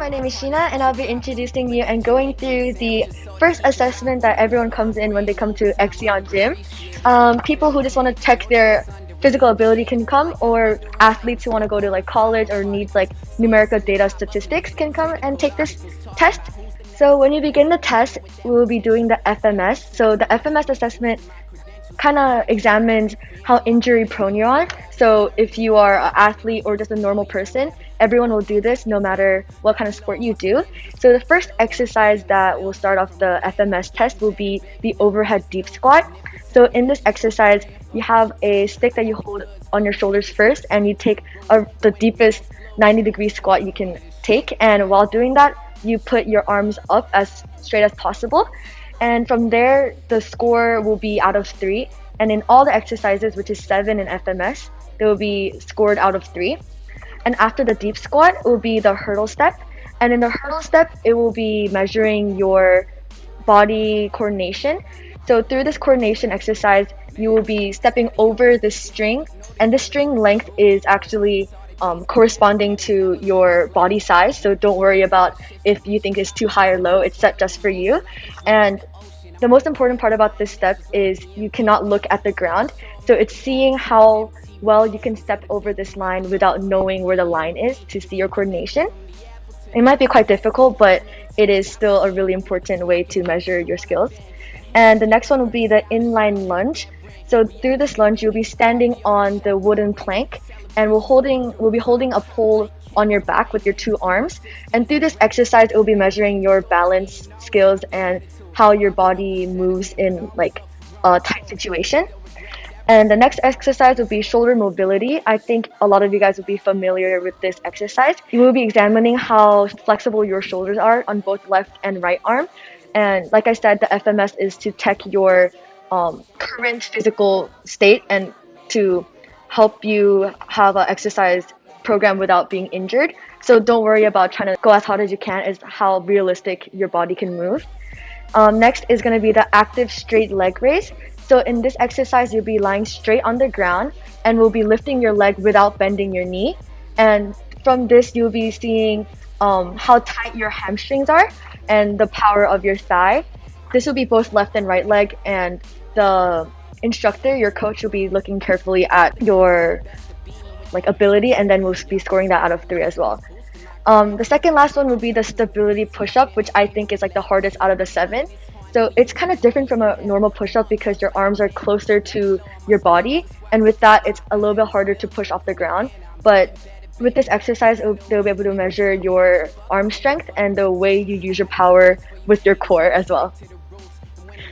my name is Sheena, and I'll be introducing you and going through the first assessment that everyone comes in when they come to XION gym. People who just want to check their physical ability can come, or athletes who want to go to like college or needs like numerical data statistics can come and take this test. So when you begin the test, we'll be doing the FMS. So the FMS assessment kind of examines how injury prone you are. So if you are an athlete or just a normal person, everyone will do this no matter what kind of sport you do. So the first exercise that will start off the FMS test will be the overhead deep squat. So in this exercise, you have a stick that you hold on your shoulders first, and you take the deepest 90-degree squat you can take. And while doing that, you put your arms up as straight as possible. And from there, the score will be out of 3. And in all the exercises, which is 7 in FMS, they will be scored out of 3. And after the deep squat, it will be the hurdle step. And in the hurdle step, it will be measuring your body coordination. So through this coordination exercise, you will be stepping over the string. And the string length is actually corresponding to your body size. So don't worry about if you think it's too high or low. It's set just for you. And the most important part about this step is you cannot look at the ground. So it's seeing how well you can step over this line without knowing where the line is to see your coordination. It might be quite difficult, but it is still a really important way to measure your skills. And the next one will be the inline lunge. So through this lunge, you'll be standing on the wooden plank, and we'll be holding a pole on your back with your 2 arms. And through this exercise, it will be measuring your balance skills and how your body moves in like a tight situation. And the next exercise will be shoulder mobility. I think a lot of you guys will be familiar with this exercise. You will be examining how flexible your shoulders are on both left and right arm. And like I said, the FMS is to check your current physical state and to help you have an exercise program without being injured. So don't worry about trying to go as hard as you can, is how realistic your body can move. Next is going to be the active straight leg raise. So in this exercise, you'll be lying straight on the ground and will be lifting your leg without bending your knee. And from this, you'll be seeing how tight your hamstrings are and the power of your thigh. This will be both left and right leg, and the instructor, your coach, will be looking carefully at your ability, and then we'll be scoring that out of 3 as well. The second last one would be the stability push-up, which I think is like the hardest out of the 7. So it's kind of different from a normal push-up because your arms are closer to your body, and with that, it's a little bit harder to push off the ground. But with this exercise, they'll be able to measure your arm strength and the way you use your power with your core as well.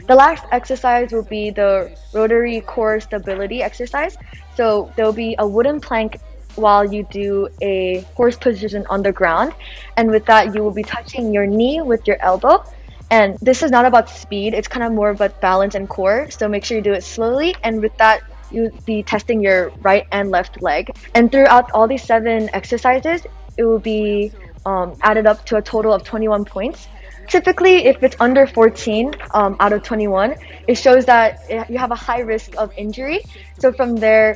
The last exercise will be the Rotary core stability exercise. So there'll be a wooden plank while you do a horse position on the ground. And with that, you will be touching your knee with your elbow. And this is not about speed, it's kind of more about balance and core. So make sure you do it slowly. And with that, you'll be testing your right and left leg. And throughout all these 7 exercises, it will be added up to a total of 21 points. Typically, if it's under 14 out of 21, it shows that you have a high risk of injury. So from there,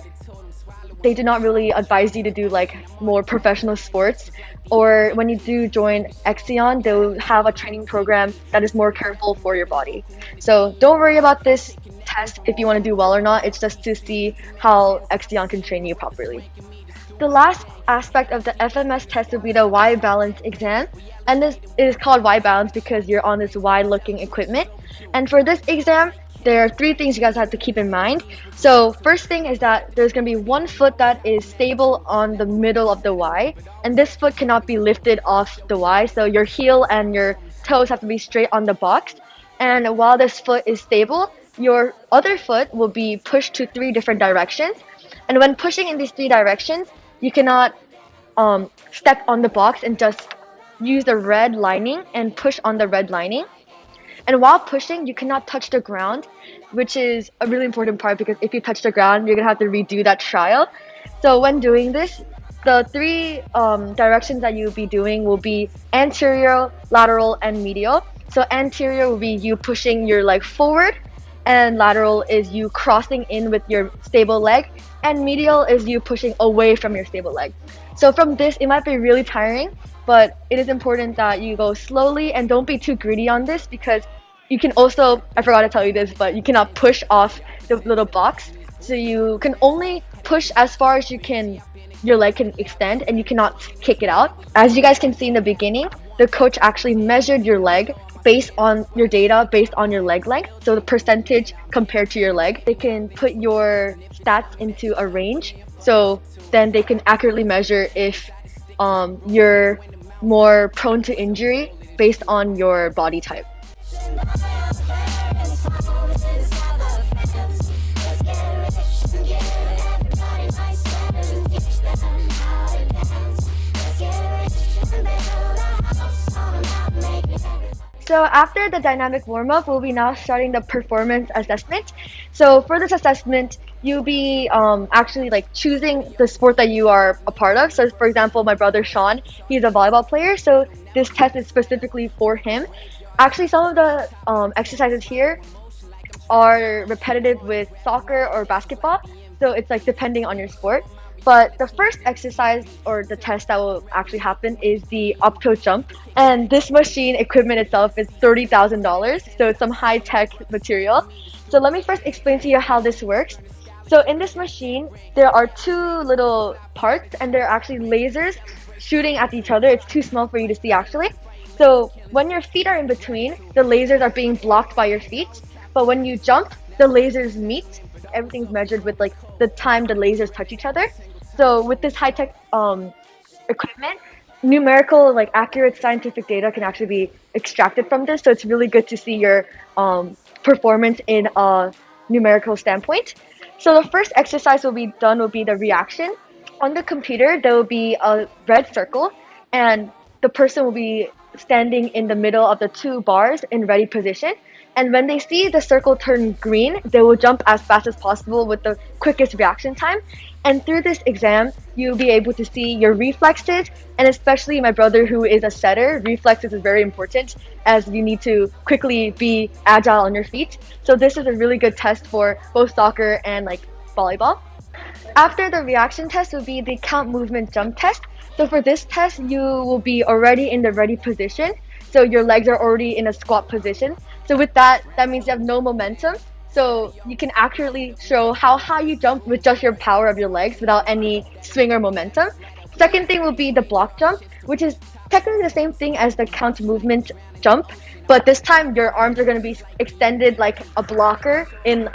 they do not really advise you to do like more professional sports. Or when you do join XION, they'll have a training program that is more careful for your body. So don't worry about this test if you want to do well or not. It's just to see how XION can train you properly. The last aspect of the FMS test will be the Y balance exam. And this is called Y balance because you're on this Y looking equipment. And for this exam, there are 3 things you guys have to keep in mind. So first thing is that there's going to be one foot that is stable on the middle of the Y. And this foot cannot be lifted off the Y. So your heel and your toes have to be straight on the box. And while this foot is stable, your other foot will be pushed to 3 different directions. And when pushing in these 3 directions, you cannot step on the box and just use the red lining and push on the red lining. And while pushing, you cannot touch the ground, which is a really important part because if you touch the ground, you're going to have to redo that trial. So when doing this, the 3 directions that you'll be doing will be anterior, lateral, and medial. So anterior will be you pushing your leg forward, and lateral is you crossing in with your stable leg, and medial is you pushing away from your stable leg. So from this, it might be really tiring, but it is important that you go slowly and don't be too greedy on this, because you can also, I forgot to tell you this, but you cannot push off the little box. So you can only push as far as your leg can extend, and you cannot kick it out. As you guys can see in the beginning, the coach actually measured your leg based on your data, based on your leg length. So the percentage compared to your leg. They can put your stats into a range. So then they can accurately measure if you're more prone to injury based on your body type. So after the dynamic warm-up, we'll be now starting the performance assessment. So for this assessment, you'll be actually like choosing the sport that you are a part of. So for example, my brother Sean, he's a volleyball player, so this test is specifically for him. Actually, some of the exercises here are repetitive with soccer or basketball, so it's like depending on your sport. But the first exercise or the test that will actually happen is the Opto Jump. And this machine equipment itself is $30,000, so it's some high-tech material. So let me first explain to you how this works. So in this machine, there are two little parts, and they're actually lasers shooting at each other. It's too small for you to see actually. So when your feet are in between, the lasers are being blocked by your feet. But when you jump, the lasers meet. Everything's measured with like the time the lasers touch each other. So with this high-tech equipment, numerical, like accurate scientific data can actually be extracted from this. So it's really good to see your performance in a numerical standpoint. So the first exercise will be the reaction. On the computer, there will be a red circle, and the person will be standing in the middle of the two bars in ready position. And when they see the circle turn green, they will jump as fast as possible with the quickest reaction time. And through this exam, you'll be able to see your reflexes, and especially my brother who is a setter, reflexes is very important as you need to quickly be agile on your feet. So this is a really good test for both soccer and like volleyball. After the reaction test will be the count movement jump test. So for this test, you will be already in the ready position. So your legs are already in a squat position. So with that means you have no momentum. So you can accurately show how high you jump with just your power of your legs without any swing or momentum. Second thing will be the block jump, which is technically the same thing as the count movement jump, but this time your arms are going to be extended like a blocker in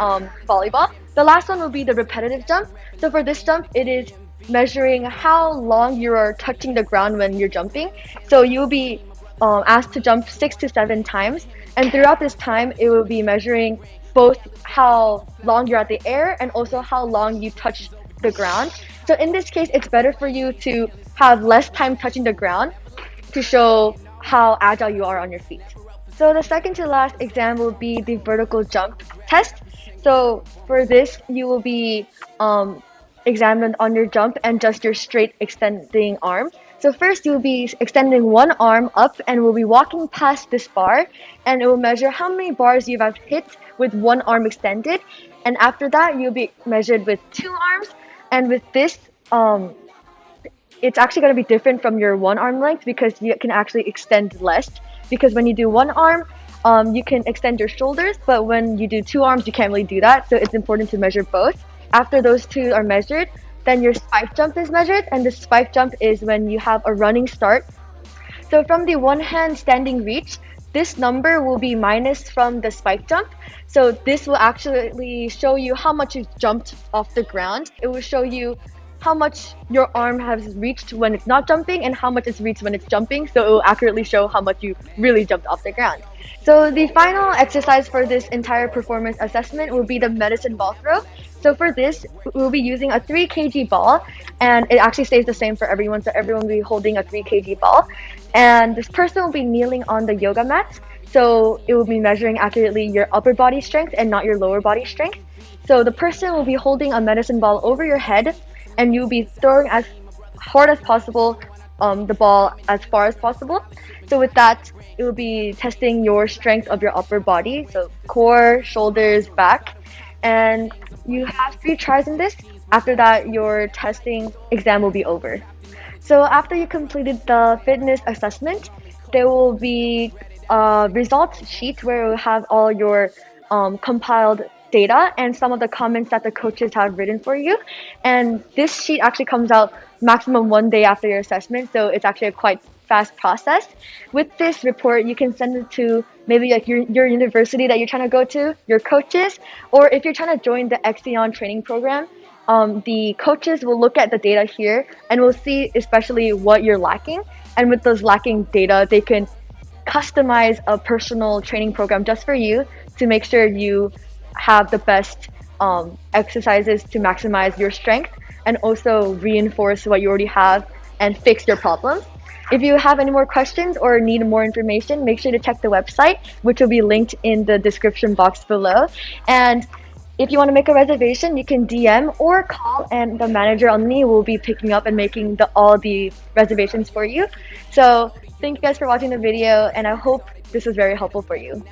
volleyball. The last one will be the repetitive jump. So for this jump, it is measuring how long you are touching the ground when you're jumping. So you'll be asked to jump 6 to 7 times, and throughout this time, it will be measuring both how long you're at the air and also how long you touch the ground. So in this case, it's better for you to have less time touching the ground to show how agile you are on your feet. So the second to last exam will be the vertical jump test. So for this, you will be examined on your jump and just your straight extending arm. So first, you'll be extending one arm up and we'll be walking past this bar, and it will measure how many bars you have hit with one arm extended. And after that, you'll be measured with 2 arms. And with this, it's actually going to be different from your one arm length because you can actually extend less. Because when you do one arm, you can extend your shoulders, but when you do 2 arms, you can't really do that. So it's important to measure both. After those 2 are measured, then your spike jump is measured, and the spike jump is when you have a running start. So from the one hand standing reach, this number will be minus from the spike jump. So this will actually show you how much you jumped off the ground. It will show you how much your arm has reached when it's not jumping and how much it's reached when it's jumping. So it will accurately show how much you really jumped off the ground. So the final exercise for this entire performance assessment will be the medicine ball throw. So for this, we'll be using a 3 kg ball, and it actually stays the same for everyone. So everyone will be holding a 3 kg ball, and this person will be kneeling on the yoga mat. So it will be measuring accurately your upper body strength and not your lower body strength. So the person will be holding a medicine ball over your head, and you'll be throwing as hard as possible the ball as far as possible. So with that, it will be testing your strength of your upper body, so core, shoulders, back. And you have 3 tries in this. after that, your testing exam will be over. So after you completed the fitness assessment, there will be a results sheet where it will have all your compiled data and some of the comments that the coaches have written for you. And this sheet actually comes out maximum 1 day after your assessment, so it's actually a quite fast process. With this report, you can send it to maybe like your university that you're trying to go to, your coaches, or if you're trying to join the XION training program, the coaches will look at the data here and will see especially what you're lacking. And with those lacking data, they can customize a personal training program just for you to make sure you have the best exercises to maximize your strength and also reinforce what you already have and fix your problems. If you have any more questions or need more information, make sure to check the website, which will be linked in the description box below. And if you want to make a reservation, you can DM or call, and the manager on me will be picking up and making all the reservations for you. So thank you guys for watching the video, and I hope this was very helpful for you.